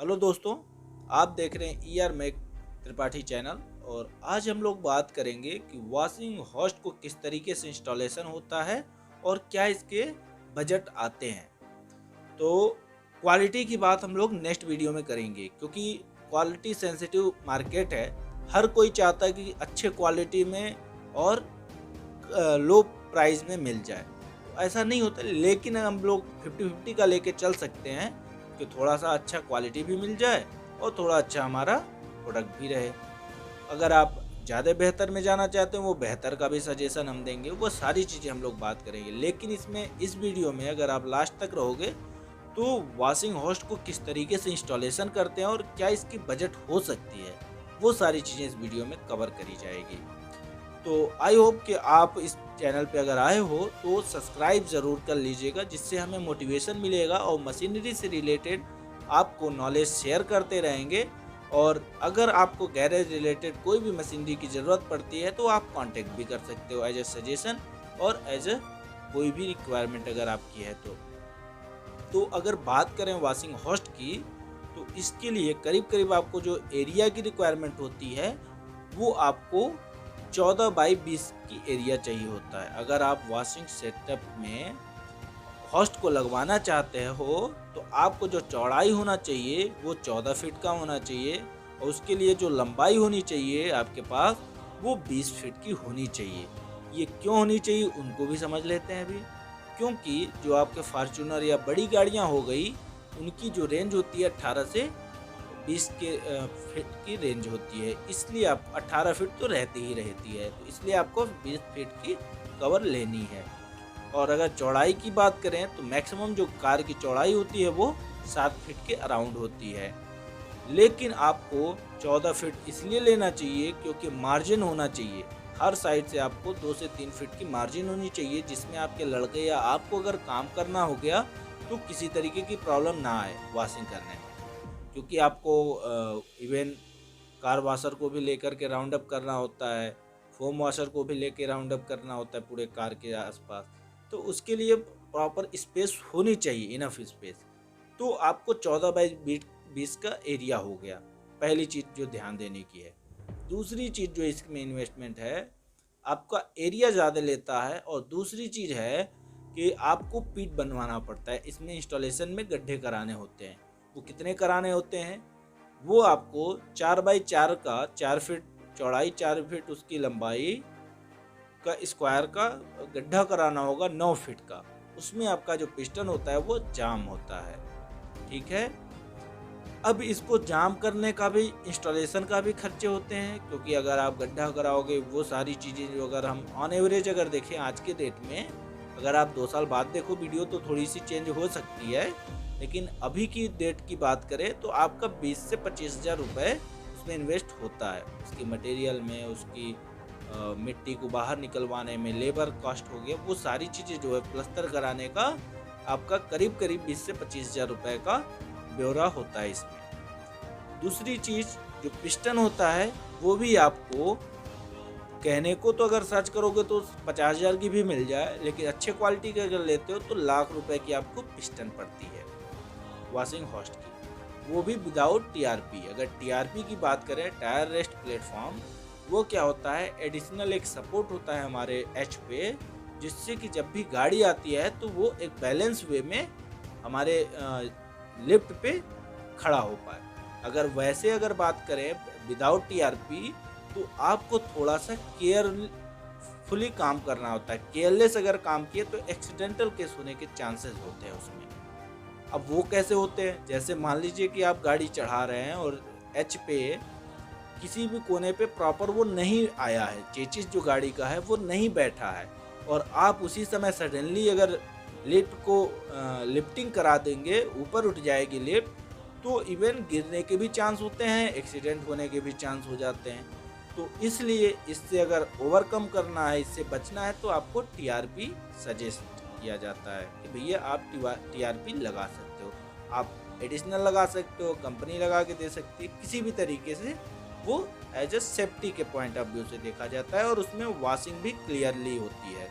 Hello दोस्तों, आप देख रहे हैं ईआर मैक त्रिपाठी चैनल। और आज हम लोग बात करेंगे कि वॉशिंग होस्ट को किस तरीके से इंस्टॉलेशन होता है और क्या इसके बजट आते हैं। तो क्वालिटी की बात हम लोग नेक्स्ट वीडियो में करेंगे, क्योंकि क्वालिटी सेंसिटिव मार्केट है। हर कोई चाहता है कि अच्छे क्वालिटी में और लो प्राइस में मिल जाए। तो ऐसा नहीं होता, लेकिन हम लोग 50-50 का लेके चल सकते हैं कि थोड़ा सा अच्छा क्वालिटी भी मिल जाए और थोड़ा अच्छा हमारा प्रोडक्ट भी रहे। अगर आप ज़्यादा बेहतर में जाना चाहते हैं, वो बेहतर का भी सजेशन हम देंगे, वो सारी चीज़ें हम लोग बात करेंगे। लेकिन इस वीडियो में अगर आप लास्ट तक रहोगे तो वॉशिंग होस्ट को किस तरीके से इंस्टॉलेशन करते हैं और क्या इसकी बजट हो सकती है, वो सारी चीज़ें इस वीडियो में कवर करी जाएगी। तो आई होप कि आप इस चैनल पे अगर आए हो तो सब्सक्राइब ज़रूर कर लीजिएगा, जिससे हमें मोटिवेशन मिलेगा और मशीनरी से रिलेटेड आपको नॉलेज शेयर करते रहेंगे। और अगर आपको गैरेज रिलेटेड कोई भी मशीनरी की ज़रूरत पड़ती है तो आप कांटेक्ट भी कर सकते हो एज ए सजेशन और एज ए कोई भी रिक्वायरमेंट अगर आपकी है तो अगर बात करें वॉशिंग होस्ट की, तो इसके लिए करीब करीब आपको जो एरिया की रिक्वायरमेंट होती है वो आपको 14 बाई 20 की एरिया चाहिए होता है। अगर आप वॉशिंग सेटअप में होस्ट को लगवाना चाहते हो तो आपको जो चौड़ाई होना चाहिए वो 14 फीट का होना चाहिए, और उसके लिए जो लंबाई होनी चाहिए आपके पास वो 20 फीट की होनी चाहिए। ये क्यों होनी चाहिए उनको भी समझ लेते हैं अभी। क्योंकि जो आपके फार्चूनर या बड़ी गाड़ियाँ हो गई, उनकी जो रेंज होती है 18 से 20 के फीट की रेंज होती है, इसलिए आप 18 फीट तो रहती ही रहती है, तो इसलिए आपको 20 फीट की कवर लेनी है। और अगर चौड़ाई की बात करें तो मैक्सिमम जो कार की चौड़ाई होती है वो 7 फीट के अराउंड होती है। लेकिन आपको 14 फीट इसलिए लेना चाहिए क्योंकि मार्जिन होना चाहिए। हर साइड से आपको 2 से 3 फीट की मार्जिन होनी चाहिए, जिसमें आपके लड़के या आपको अगर काम करना हो गया तो किसी तरीके की प्रॉब्लम ना आए वॉशिंग करने में। क्योंकि आपको इवन कार वॉशर को भी लेकर के राउंड अप करना होता है, फोम वॉशर को भी लेके राउंड अप करना होता है पूरे कार के आसपास। तो उसके लिए प्रॉपर स्पेस होनी चाहिए, इनफ स्पेस। तो आपको 14 बाई 20 का एरिया हो गया, पहली चीज़ जो ध्यान देने की है। दूसरी चीज़ जो इसमें इन्वेस्टमेंट है, आपका एरिया ज़्यादा लेता है। और दूसरी चीज़ है कि आपको पीठ बनवाना पड़ता है, इसमें इंस्टॉलेशन में गड्ढे कराने होते हैं। वो कितने कराने होते हैं, वो आपको 4 बाई 4 का 4 फीट चौड़ाई, 4 फीट उसकी लंबाई का स्क्वायर का गड्ढा कराना होगा 9 फीट का। उसमें आपका जो पिस्टन होता है वो जाम होता है, ठीक है। अब इसको जाम करने का भी, इंस्टॉलेशन का भी खर्चे होते हैं, क्योंकि अगर आप गड्ढा कराओगे वो सारी चीज़ें जो अगर हम ऑन एवरेज अगर देखें आज के डेट में, अगर आप 2 साल बाद देखो वीडियो तो थोड़ी सी चेंज हो सकती है, लेकिन अभी की डेट की बात करें तो आपका 20 से 25 हज़ार रुपये उसमें इन्वेस्ट होता है। उसकी मटेरियल में, उसकी मिट्टी को बाहर निकलवाने में, लेबर कॉस्ट हो गया, वो सारी चीज़ें जो है प्लस्तर कराने का आपका करीब करीब 20 से 25 हज़ार रुपये का ब्यौरा होता है इसमें। दूसरी चीज़ जो पिस्टन होता है वो भी आपको, कहने को तो अगर सर्च करोगे तो 50 हज़ार की भी मिल जाए, लेकिन अच्छे क्वालिटी के अगर लेते हो तो लाख रुपए की आपको पिस्टन पड़ती है वॉशिंग होस्ट की, वो भी विदाउट टीआरपी। अगर टीआरपी की बात करें, टायर रेस्ट प्लेटफॉर्म, वो क्या होता है, एडिशनल एक सपोर्ट होता है हमारे एच पे, जिससे कि जब भी गाड़ी आती है तो वो एक बैलेंस वे में हमारे लिफ्ट पे खड़ा हो पाए। अगर बात करें विदाउट टीआरपी, तो आपको थोड़ा सा केयरफुली काम करना होता है। केयरलेस अगर काम किए तो एक्सीडेंटल केस होने के चांसेस होते हैं उसमें। अब वो कैसे होते हैं, जैसे मान लीजिए कि आप गाड़ी चढ़ा रहे हैं और एच पे किसी भी कोने पे प्रॉपर वो नहीं आया है, चेचिस जो गाड़ी का है वो नहीं बैठा है, और आप उसी समय सडनली अगर लिफ्ट को लिफ्टिंग करा देंगे, ऊपर उठ जाएगी लिफ्ट, तो इवन गिरने के भी चांस होते हैं, एक्सीडेंट होने के भी चांस हो जाते हैं। तो इसलिए इससे अगर ओवरकम करना है, इससे बचना है, तो आपको टीआरपी सजेस्ट किया जाता है कि भैया आप टीआरपी लगा सकते हो। आप एडिशनल लगा सकते हो, कंपनी लगा के दे सकती है, किसी भी तरीके से वो एज ए सेफ्टी के पॉइंट ऑफ व्यू से देखा जाता है। और उसमें वॉशिंग भी क्लियरली होती है।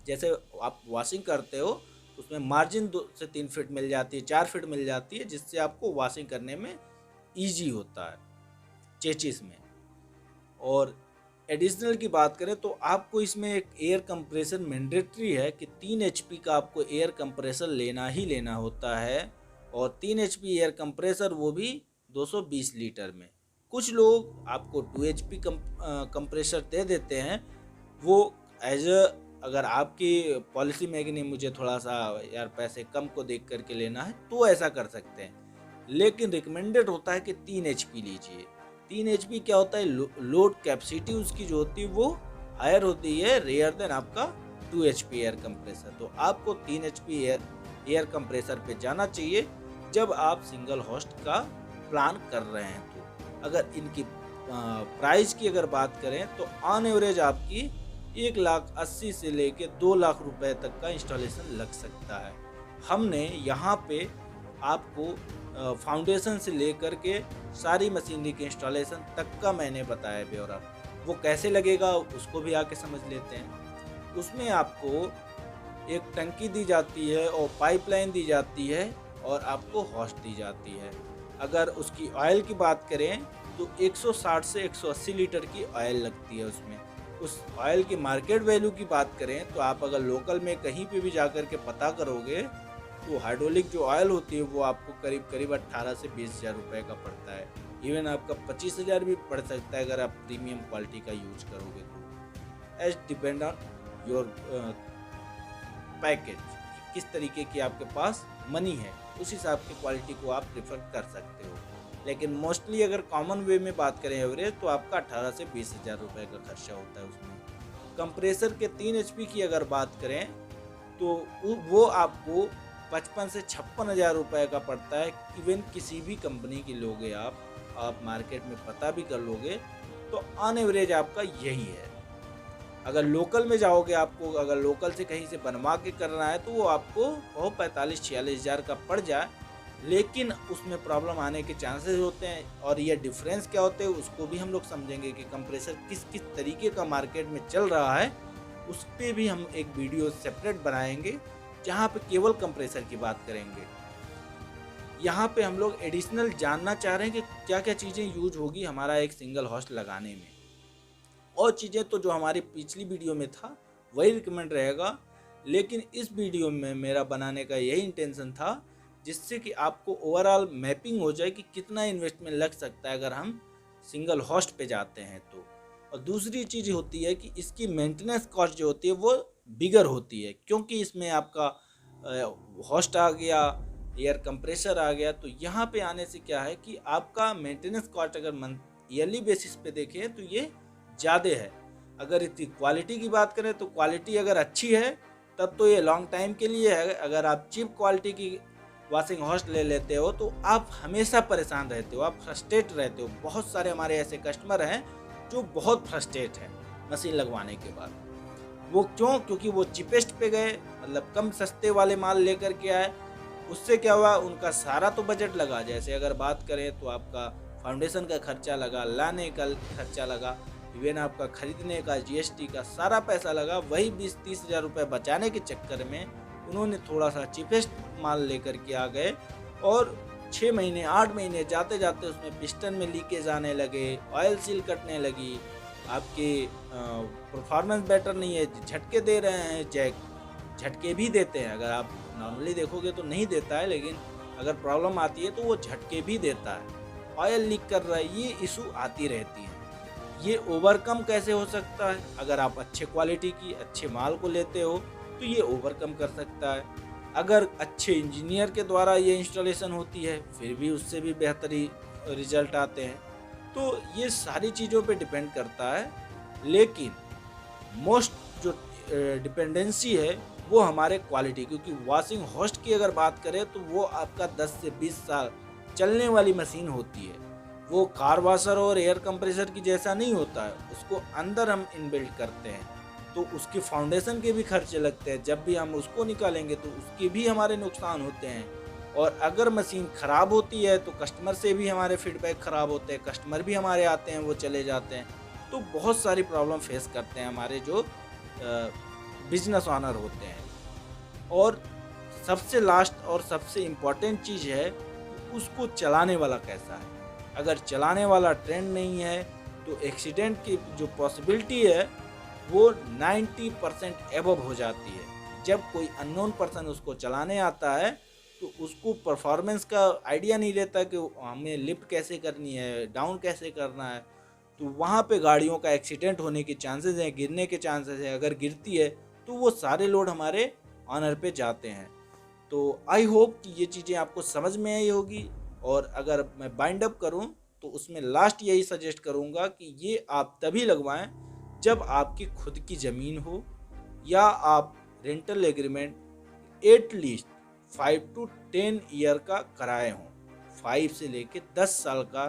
जैसे आप वॉशिंग करते हो उसमें मार्जिन 2 से 3 फीट मिल जाती है, 4 फीट मिल जाती है, जिससे आपको वॉशिंग करने में ईजी होता है चेचिस में। और एडिशनल की बात करें तो आपको इसमें एक एयर कंप्रेसर मैंडेटरी है कि 3 एचपी का आपको एयर कंप्रेसर लेना ही लेना होता है, और 3 एचपी एयर कंप्रेसर वो भी 220 लीटर में। कुछ लोग आपको 2 एचपी कंप्रेसर दे देते हैं, वो अगर आपकी पॉलिसी में कि नहीं मुझे थोड़ा सा यार पैसे कम को देख करके लेना है तो ऐसा कर सकते हैं, लेकिन रिकमेंडेड होता है कि 3 एचपी लीजिए। 3 एचपी क्या होता है, लोड कैपेसिटी उसकी जो होती है वो हायर होती है रेयर देन आपका 2 एचपी एयर कंप्रेसर। तो आपको 3 एचपी एयर कंप्रेसर पे जाना चाहिए जब आप सिंगल होस्ट का प्लान कर रहे हैं। तो अगर इनकी प्राइस की अगर बात करें तो ऑन एवरेज आपकी 1,80,000 से लेके 2 लाख रुपए तक का इंस्टॉलेशन लग सकता है। हमने यहाँ पे आपको फाउंडेशन से लेकर के सारी मशीनरी के इंस्टॉलेशन तक का मैंने बताया ब्यौरा। वो कैसे लगेगा उसको भी आके समझ लेते हैं। उसमें आपको एक टंकी दी जाती है और पाइपलाइन दी जाती है और आपको हॉस्ट दी जाती है। अगर उसकी ऑयल की बात करें तो 160 से 180 लीटर की ऑयल लगती है उसमें। उस ऑयल की मार्केट वैल्यू की बात करें तो आप अगर लोकल में कहीं पे भी जाकर के पता करोगे तो हाइड्रोलिक जो ऑयल होती है वो आपको करीब करीब 18 से 20,000 रुपये का पड़ता है। इवन आपका 25,000 भी पड़ सकता है अगर आप प्रीमियम क्वालिटी का यूज करोगे तो। As depend on your package, किस तरीके की आपके पास मनी है उस हिसाब की क्वालिटी को आप प्रेफर कर सकते हो। लेकिन मोस्टली अगर कॉमन वे में बात करें एवरेज तो आपका 18 से 20,000 रुपये का खर्चा होता है उसमें। कंप्रेसर के 3 एचपी की अगर बात करें तो वो आपको 55 से 56,000 रुपये का पड़ता है। इवन किसी भी कंपनी की लोगे आप मार्केट में पता भी कर लोगे तो ऑन एवरेज आपका यही है। अगर लोकल में जाओगे, आपको अगर लोकल से कहीं से बनवा के करना है तो वो आपको 45-46,000 का पड़ जाए, लेकिन उसमें प्रॉब्लम आने के चांसेस होते हैं। और ये डिफरेंस क्या होते हैं उसको भी हम लोग समझेंगे कि कंप्रेसर किस किस तरीके का मार्केट में चल रहा है। उस पर भी हम एक वीडियो सेपरेट बनाएंगे जहाँ पे केवल कंप्रेसर की बात करेंगे। यहाँ पे हम लोग एडिशनल जानना चाह रहे हैं कि क्या क्या चीज़ें यूज होगी हमारा एक सिंगल होस्ट लगाने में। और चीज़ें तो जो हमारी पिछली वीडियो में था वही रिकमेंड रहेगा, लेकिन इस वीडियो में मेरा बनाने का यही इंटेंशन था जिससे कि आपको ओवरऑल मैपिंग हो जाए कि कितना इन्वेस्टमेंट लग सकता है अगर हम सिंगल होस्ट पे जाते हैं तो। और दूसरी चीज़ होती है कि इसकी मेंटेनेंस कॉस्ट जो होती है वो बिगर होती है, क्योंकि इसमें आपका होस्ट आ गया, एयर कंप्रेसर आ गया। तो यहाँ पे आने से क्या है कि आपका मेंटेनेंस कॉस्ट अगर ईयरली बेसिस पे देखें तो ये ज़्यादा है। अगर इसकी क्वालिटी की बात करें तो क्वालिटी अगर अच्छी है तब तो ये लॉन्ग टाइम के लिए है। अगर आप चीप क्वालिटी की वॉशिंग होस्ट ले लेते हो तो आप हमेशा परेशान रहते हो, आप फ्रस्ट्रेट रहते हो। बहुत सारे हमारे ऐसे कस्टमर हैं जो बहुत फ्रस्ट्रेट हैं मशीन लगवाने के बाद। वो क्यों? क्योंकि वो चीपेस्ट पे गए, मतलब कम सस्ते वाले माल लेकर के आए। उससे क्या हुआ, उनका सारा तो बजट लगा। जैसे अगर बात करें तो आपका फाउंडेशन का खर्चा लगा, लाने का खर्चा लगा, इवन आपका खरीदने का जीएसटी का सारा पैसा लगा। वही 20-30 हज़ार रुपये बचाने के चक्कर में उन्होंने थोड़ा सा चीपेस्ट माल लेकर के आ गए और 6 महीने 8 महीने जाते जाते उसमें पिस्टन में लीकेज आने लगे, ऑयल सील कटने लगी, आपके परफॉर्मेंस बेटर नहीं है, झटके दे रहे हैं। जैक झटके भी देते हैं, अगर आप नॉर्मली देखोगे तो नहीं देता है, लेकिन अगर प्रॉब्लम आती है तो वो झटके भी देता है। ऑयल लीक कर रहा है, ये इशू आती रहती है। ये ओवरकम कैसे हो सकता है? अगर आप अच्छे क्वालिटी की अच्छे माल को लेते हो तो ये ओवरकम कर सकता है। अगर अच्छे इंजीनियर के द्वारा ये इंस्टॉलेशन होती है फिर भी उससे भी बेहतरी रिजल्ट आते हैं। तो ये सारी चीज़ों पे डिपेंड करता है, लेकिन मोस्ट जो डिपेंडेंसी है वो हमारे क्वालिटी, क्योंकि वॉशिंग होस्ट की अगर बात करें तो वो आपका 10 से 20 साल चलने वाली मशीन होती है। वो कार वॉशर और एयर कंप्रेसर की जैसा नहीं होता है, उसको अंदर हम इनबिल्ट करते हैं तो उसके फाउंडेशन के भी खर्चे लगते हैं। जब भी हम उसको निकालेंगे तो उसके भी हमारे नुकसान होते हैं। और अगर मशीन ख़राब होती है तो कस्टमर से भी हमारे फीडबैक ख़राब होते हैं, कस्टमर भी हमारे आते हैं वो चले जाते हैं। तो बहुत सारी प्रॉब्लम फेस करते हैं हमारे जो बिजनेस ऑनर होते हैं। और सबसे लास्ट और सबसे इम्पॉर्टेंट चीज़ है उसको चलाने वाला कैसा है। अगर चलाने वाला ट्रेंड नहीं है तो एक्सीडेंट की जो पॉसिबिलिटी है वो 90% एबव हो जाती है। जब कोई अननोन पर्सन उसको चलाने आता है तो उसको परफॉर्मेंस का आइडिया नहीं रहता कि हमें लिफ्ट कैसे करनी है, डाउन कैसे करना है, तो वहाँ पे गाड़ियों का एक्सीडेंट होने के चांसेस हैं, गिरने के चांसेस हैं। अगर गिरती है तो वो सारे लोड हमारे ऑनर पे जाते हैं। तो आई होप कि ये चीज़ें आपको समझ में आई होगी। और अगर मैं बाइंड अप करूँ तो उसमें लास्ट यही सजेस्ट करूँगा कि ये आप तभी लगवाएं जब आपकी खुद की ज़मीन हो या आप rental agreement at least 5 to 10 year का कराए हों। 5 से लेके 10 साल का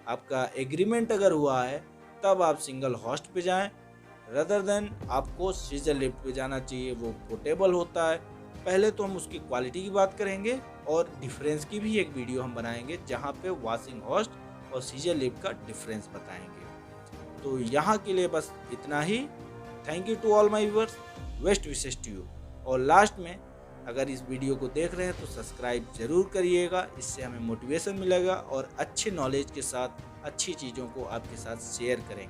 आपका एग्रीमेंट अगर हुआ है तब आप सिंगल होस्ट पे जाएं, रदर देन आपको सीजर लिफ्ट पे जाना चाहिए। वो पोर्टेबल होता है। पहले तो हम उसकी क्वालिटी की बात करेंगे और डिफरेंस की भी एक वीडियो हम बनाएंगे जहाँ पे वॉशिंग होस्ट और सीजर लिफ्ट का डिफरेंस बताएंगे। तो यहाँ के लिए बस इतना ही। Thank you to all my viewers, best wishes to you. और लास्ट में अगर इस वीडियो को देख रहे हैं तो सब्सक्राइब ज़रूर करिएगा, इससे हमें मोटिवेशन मिलेगा और अच्छे नॉलेज के साथ अच्छी चीज़ों को आपके साथ शेयर करेंगे।